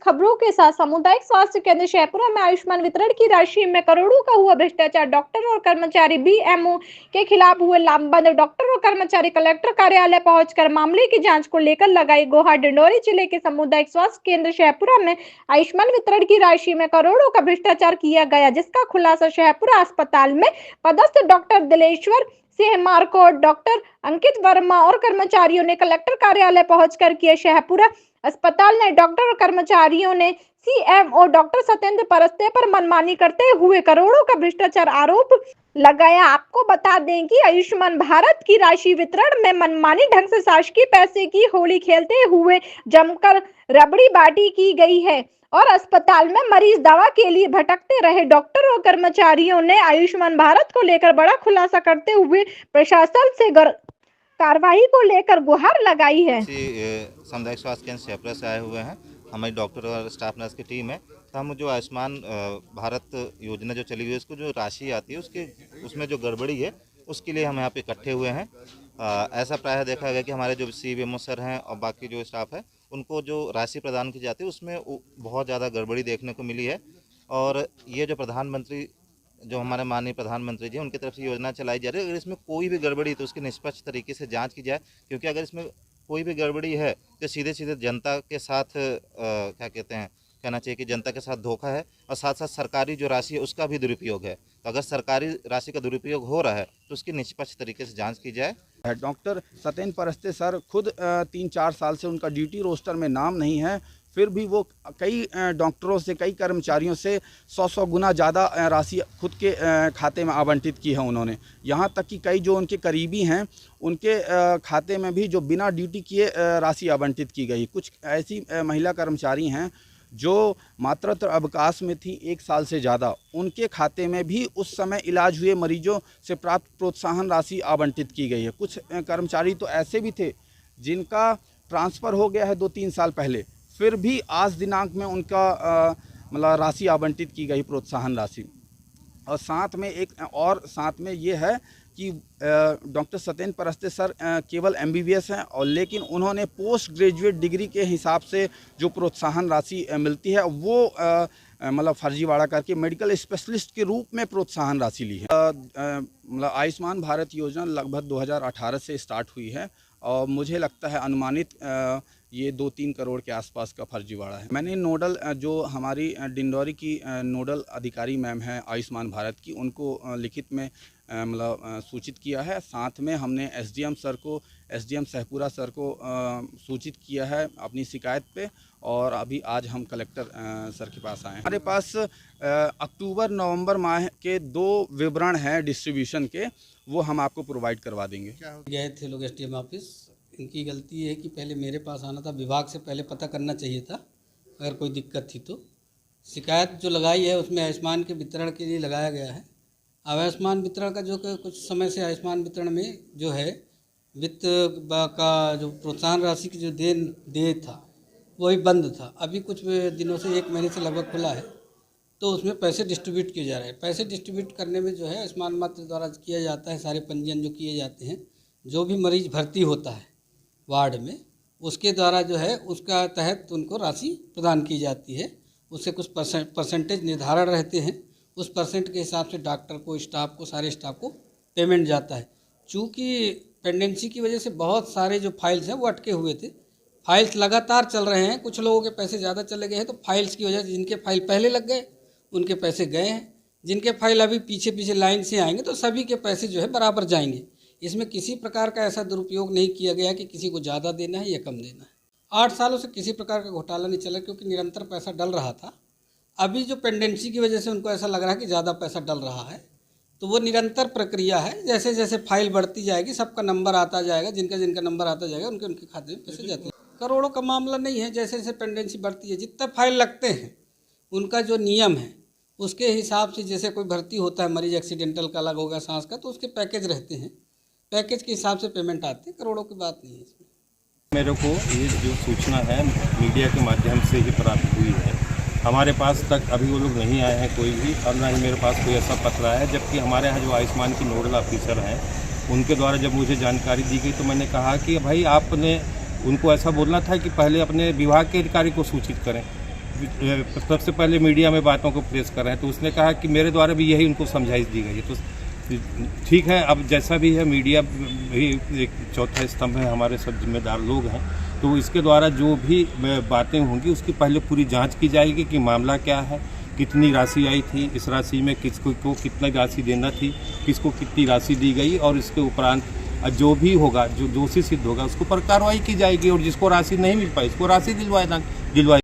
खबरों के साथ सामुदायिक स्वास्थ्य केंद्र शेखपुरा में आयुष्मान वितरण की राशि में करोड़ों का हुआ भ्रष्टाचार। डॉक्टर और कर्मचारी बीएमओ के खिलाफ हुए लामबंद। डॉक्टर और कर्मचारी कलेक्टर कार्यालय पहुंचकर मामले की जांच को लेकर लगाई गुहार। डिंडोरी जिले के सामुदायिक स्वास्थ्य केंद्र शेखपुरा में आयुष्मान वितरण की राशि में करोड़ों का भ्रष्टाचार किया गया, जिसका खुलासा शेखपुरा अस्पताल में पदस्थ डॉक्टर दिलेश्वर सिंह मारकोट, डॉक्टर अंकित वर्मा और कर्मचारियों ने कलेक्टर कार्यालय पहुंचकर किया। शेखपुरा अस्पताल ने डॉक्टर और कर्मचारियों ने सीएमओ डॉक्टर सत्येंद्र परस्ते पर मनमानी करते हुए करोड़ों का भ्रष्टाचार आरोप लगाया। आपको बता दें कि आयुष्मान भारत की राशि वितरण में मनमानी ढंग से शासकीय पैसे की होली खेलते हुए जमकर रबड़ी बाटी की गई है और अस्पताल में मरीज दवा के लिए भटकते रहे। डॉक्टर और कर्मचारियों ने आयुष्मान भारत को लेकर बड़ा खुलासा करते हुए प्रशासन से कार्रवाई को लेकर गुहार लगाई है। सामुदायिक स्वास्थ्य केंद्र शेखपुरा से आए हुए हैं, हमारी डॉक्टर और स्टाफ नर्स की टीम है। तो हम जो आयुष्मान भारत योजना जो चली हुई है, उसको जो राशि आती है उसमें जो गड़बड़ी है उसके लिए हम यहाँ पे इकट्ठे हुए हैं। ऐसा प्रायः देखा गया कि हमारे जो सीएमओ सर हैं और बाकी जो स्टाफ है उनको जो राशि प्रदान की जाती है उसमें बहुत ज़्यादा गड़बड़ी देखने को मिली है। और ये जो प्रधानमंत्री जो हमारे माननीय प्रधानमंत्री जी उनकी तरफ से योजना चलाई जा रही है, अगर इसमें कोई भी गड़बड़ी तो उसकी निष्पक्ष तरीके से जांच की जाए, क्योंकि अगर इसमें कोई भी गड़बड़ी है तो सीधे सीधे जनता के साथ कहना चाहिए कि जनता के साथ धोखा है और साथ साथ सरकारी जो राशि है उसका भी दुरुपयोग है। तो अगर सरकारी राशि का दुरुपयोग हो रहा है तो उसकी निष्पक्ष तरीके से जांच की जाए। डॉक्टर सत्येंद्र परस्ते सर खुद 3-4 साल से उनका ड्यूटी रोस्टर में नाम नहीं है, फिर भी वो कई डॉक्टरों से, कई कर्मचारियों से 100 गुना ज़्यादा राशि खुद के खाते में आवंटित की है उन्होंने। यहाँ तक कि कई जो उनके करीबी हैं उनके खाते में भी जो बिना ड्यूटी किए राशि आवंटित की गई। कुछ ऐसी महिला कर्मचारी हैं जो मातृत्व अवकाश में थी 1 साल से ज़्यादा, उनके खाते में भी उस समय इलाज हुए मरीजों से प्राप्त प्रोत्साहन राशि आवंटित की गई है। कुछ कर्मचारी तो ऐसे भी थे जिनका ट्रांसफ़र हो गया है 2-3 साल पहले, फिर भी आज दिनांक में उनका मतलब राशि आवंटित की गई, प्रोत्साहन राशि। और साथ में ये है कि डॉक्टर सत्येंद्र परस्ते सर केवल MBBS हैं और लेकिन उन्होंने पोस्ट ग्रेजुएट डिग्री के हिसाब से जो प्रोत्साहन राशि मिलती है वो मतलब फर्जीवाड़ा करके मेडिकल स्पेशलिस्ट के रूप में प्रोत्साहन राशि ली है। मतलब आयुष्मान भारत योजना लगभग 2018 से स्टार्ट हुई है और मुझे लगता है अनुमानित ये 2-3 करोड़ के आसपास का फर्जीवाड़ा है। मैंने नोडल जो हमारी डिंडोरी की नोडल अधिकारी मैम है आयुष्मान भारत की, उनको लिखित में मतलब सूचित किया है। साथ में हमने SDM शेखपुरा सर को सूचित किया है अपनी शिकायत पे, और अभी आज हम कलेक्टर सर के पास आए हैं। हमारे पास अक्टूबर-नवंबर माह के 2 विवरण हैं डिस्ट्रीब्यूशन के, वो हम आपको प्रोवाइड करवा देंगे। गए थे लोग SDM ऑफिस। इनकी गलती है कि पहले मेरे पास आना था, विभाग से पहले पता करना चाहिए था अगर कोई दिक्कत थी तो। शिकायत जो लगाई है उसमें आयुष्मान के वितरण के लिए लगाया गया है। अब आयुष्मान वितरण का जो कुछ समय से आयुष्मान वितरण में जो है वित्त का जो प्रोत्साहन राशि की जो दे था वही बंद था। अभी कुछ दिनों से 1 महीने से लगभग खुला है, तो उसमें पैसे डिस्ट्रीब्यूट किए जा रहे हैं। पैसे डिस्ट्रीब्यूट करने में जो है आयुष्मान मात्र द्वारा किया जाता है, सारे पंजीयन जो किए जाते हैं, जो भी मरीज भर्ती होता है वार्ड में उसके द्वारा जो है उसका तहत उनको राशि प्रदान की जाती है। उससे कुछ परसेंटेज निर्धारण रहते हैं, उस परसेंट के हिसाब से डॉक्टर को, स्टाफ को, सारे स्टाफ को पेमेंट जाता है। चूँकि पेंडेंसी की वजह से बहुत सारे जो फाइल्स हैं वो अटके हुए थे, फाइल्स लगातार चल रहे हैं। कुछ लोगों के पैसे ज़्यादा चले गए हैं तो फाइल्स की वजह से जिनके फाइल पहले लग गए उनके पैसे गए हैं, जिनके फाइल अभी पीछे लाइन से आएंगे तो सभी के पैसे जो है बराबर जाएंगे। इसमें किसी प्रकार का ऐसा दुरुपयोग नहीं किया गया कि किसी को ज़्यादा देना है या कम देना है। 8 सालों से किसी प्रकार का घोटाला नहीं चला, क्योंकि निरंतर पैसा डल रहा था। अभी जो पेंडेंसी की वजह से उनको ऐसा लग रहा है कि ज़्यादा पैसा डल रहा है, तो वो निरंतर प्रक्रिया है। जैसे जैसे फाइल बढ़ती जाएगी सबका नंबर आता जाएगा, जिनका नंबर आता जाएगा उनके खाते में पैसे जाते हैं। करोड़ों का मामला नहीं है, जैसे जैसे पेंडेंसी बढ़ती है, जितना फाइल लगते हैं उनका जो नियम है उसके हिसाब से, जैसे कोई भर्ती होता है मरीज एक्सीडेंटल का अलग होगा, सांस का, तो उसके पैकेज रहते हैं, पैकेज के हिसाब से पेमेंट आते हैं। करोड़ों की बात नहीं है इसमें। मेरे को ये जो सूचना है मीडिया के माध्यम से ही प्राप्त हुई है, हमारे पास तक अभी वो लोग नहीं आए हैं कोई भी, और ना ही मेरे पास कोई ऐसा पत्र आया है। जबकि हमारे यहाँ जो आयुष्मान की नोडल ऑफिसर हैं उनके द्वारा जब मुझे जानकारी दी गई तो मैंने कहा कि भाई आपने उनको ऐसा बोलना था कि पहले अपने विभाग के अधिकारी को सूचित करें। सबसे पहले मीडिया में बातों को प्रेस कर रहे हैं, तो उसने कहा कि मेरे द्वारा भी यही उनको समझाइश दी गई है। तो ठीक है, अब जैसा भी है, मीडिया भी एक चौथा स्तंभ है, हमारे सब जिम्मेदार लोग हैं, तो इसके द्वारा जो भी बातें होंगी उसकी पहले पूरी जांच की जाएगी कि मामला क्या है, कितनी राशि आई थी, इस राशि में किसको को कितनी राशि देना थी, किसको कितनी राशि दी गई, और इसके उपरांत जो भी होगा, जो दोषी सिद्ध होगा उसको पर कार्रवाई की जाएगी, और जिसको राशि नहीं मिल पाई उसको राशि दिलवाई